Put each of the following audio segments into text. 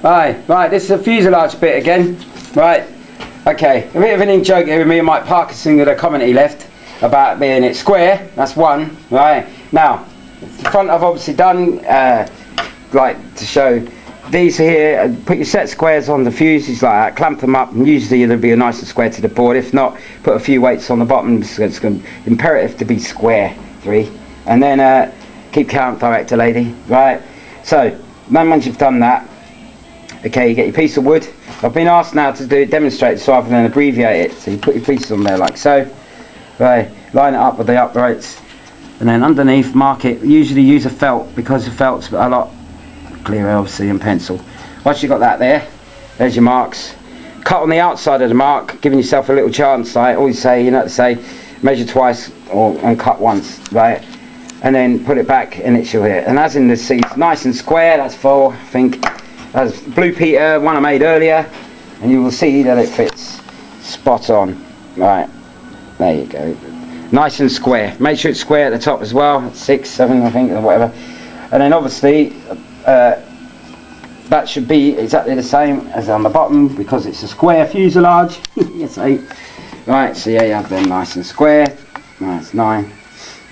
Right, this is the fuselage bit again. Right, okay, a bit of an in-joke here with me and Mike Parkinson with a comment he left about being it square. That's one, right. Now, the front I've obviously done, like to show these here, put your set squares on the fuses like that, clamp them up, and usually they'll be nice and square to the board. If not, put a few weights on the bottom, it's imperative to be square, 3. And then keep count, director lady, right. So, then once you've done that, okay, you get your piece of wood. I've been asked now to demonstrate this rather than abbreviate it. So you put your pieces on there like so. Right, line it up with the uprights. And then underneath, mark it. Usually use a felt because the felt's a lot clearer, obviously, than pencil. Once you've got that there, there's your marks. Cut on the outside of the mark, giving yourself a little chance. Like always say, you know, to say, measure twice and cut once, right? And then put it back and it's your here. And as in the seats, nice and square, that's 4, I think. That's Blue Peter, one I made earlier, and you will see that it fits spot on. Right, there you go. Nice and square. Make sure it's square at the top as well. 6, 7, I think, or whatever. And then obviously, that should be exactly the same as on the bottom because it's a square fuselage. Yes, 8. Right, so yeah, you have them nice and square. That's 9,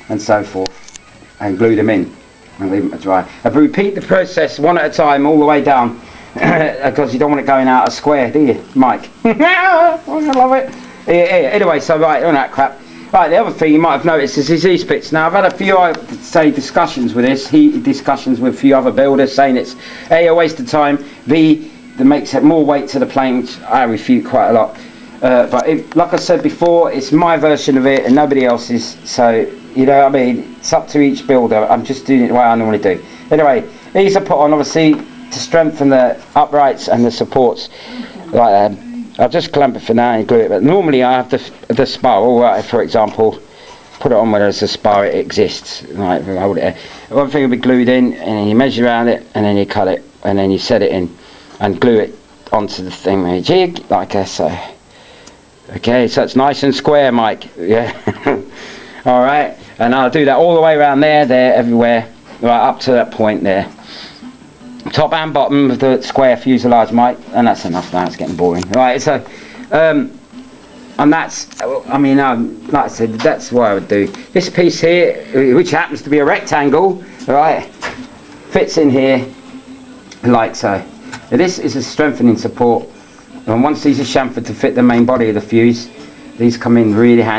and so forth. And glue them in and leave them to dry. And repeat the process one at a time all the way down because you don't want it going out a square, do you, Mike? I love it. Yeah. Anyway, so right, on that crap. Right, the other thing you might have noticed is these bits. Now, I've had a few, discussions with this, heated discussions with a few other builders saying it's A, a waste of time, B, that makes it more weight to the plane, which I refute quite a lot. But like I said before, it's my version of it and nobody else's, so you know what I mean, it's up to each builder. I'm just doing it the way I normally do. Anyway, these are put on obviously to strengthen the uprights and the supports like that. I'll just clamp it for now and glue it, but normally I have the spar, right, for example, put it on where there's a spar, it exists, right, hold it there. One thing will be glued in, and then you measure around it, and then you cut it, and then you set it in, and glue it onto the thing with a jig, like so. Okay, so it's nice and square, Mike, yeah. Alright, and I'll do that all the way around there, everywhere, right up to that point there. Top and bottom of the square fuselage, Mike, and that's enough now, it's getting boring. Right, so, and that's, I mean, like I said, that's what I would do. This piece here, which happens to be a rectangle, right, fits in here, like so. Now this is a strengthening support, and once these are chamfered to fit the main body of the fuse, these come in really handy.